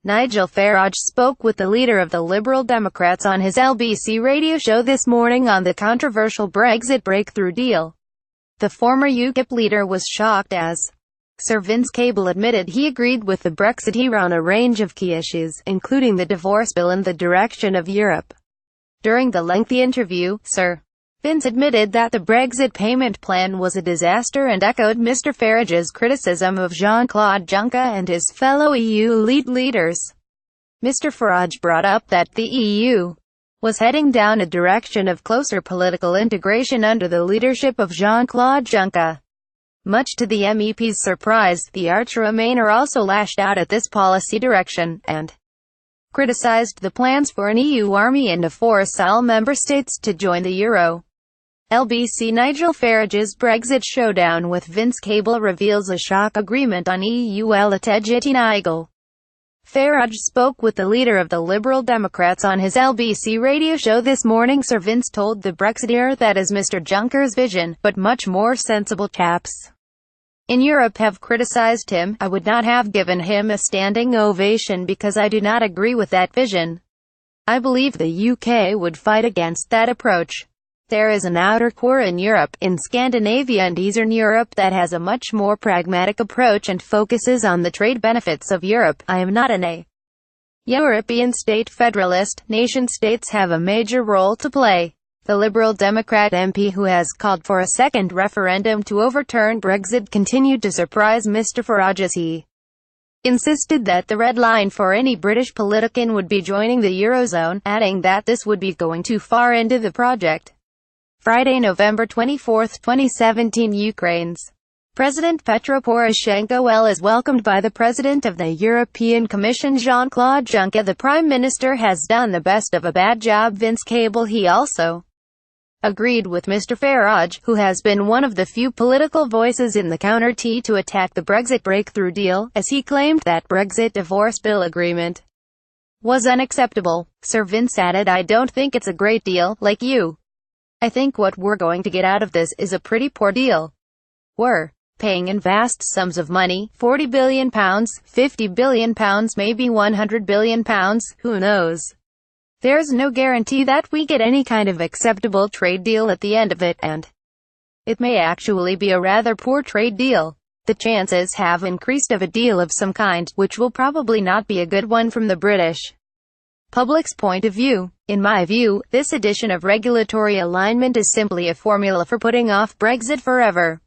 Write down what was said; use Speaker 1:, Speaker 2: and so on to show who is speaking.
Speaker 1: Nigel Farage spoke with the leader of the Liberal Democrats on his LBC radio show this morning on the controversial Brexit breakthrough deal. The former Ukip leader was shocked as Sir Vince Cable admitted he agreed with the Brexiteer on a range of key issues, including the divorce bill and the direction of Europe. During the lengthy interview, Sir Vince admitted that the Brexit payment plan was a disaster and echoed Mr. Farage's criticism of Jean-Claude Juncker and his fellow EU leaders. Mr. Farage brought up that the EU was heading down a direction of closer political integration under the leadership of Jean-Claude Juncker. Much to the MEP's surprise, the arch-Remainer also lashed out at this policy direction, and criticized the plans for an EU army and to force all member states to join the euro. LBC Nigel Farage's Brexit showdown with Vince Cable reveals a shock agreement on EU eligibility. Nigel Farage spoke with the leader of the Liberal Democrats on his LBC radio show this morning. Sir Vince told the Brexiteer that is Mr. Juncker's vision, but much more sensible chaps in Europe have criticized him. I would not have given him a standing ovation because I do not agree with that vision. I believe the UK would fight against that approach. There is an outer core in Europe, in Scandinavia and Eastern Europe, that has a much more pragmatic approach and focuses on the trade benefits of Europe. I am not an European state federalist. Nation-states have a major role to play. The Liberal Democrat MP who has called for a second referendum to overturn Brexit continued to surprise Mr. Farage as he insisted that the red line for any British politician would be joining the Eurozone, adding that this would be going too far into the project. Friday, November 24, 2017. Ukraine's President Petro Poroshenko is welcomed by the President of the European Commission Jean-Claude Juncker. The Prime Minister has done the best of a bad job. Vince Cable. He also agreed with Mr. Farage, who has been one of the few political voices in the counter-T to attack the Brexit breakthrough deal, as he claimed that Brexit divorce bill agreement was unacceptable. Sir Vince added, I don't think it's a great deal, like you. I think what we're going to get out of this is a pretty poor deal. We're paying in vast sums of money, £40 billion, £50 billion, maybe £100 billion, who knows? There's no guarantee that we get any kind of acceptable trade deal at the end of it, and it may actually be a rather poor trade deal. The chances have increased of a deal of some kind, which will probably not be a good one from the British public's point of view. In my view, this addition of regulatory alignment is simply a formula for putting off Brexit forever.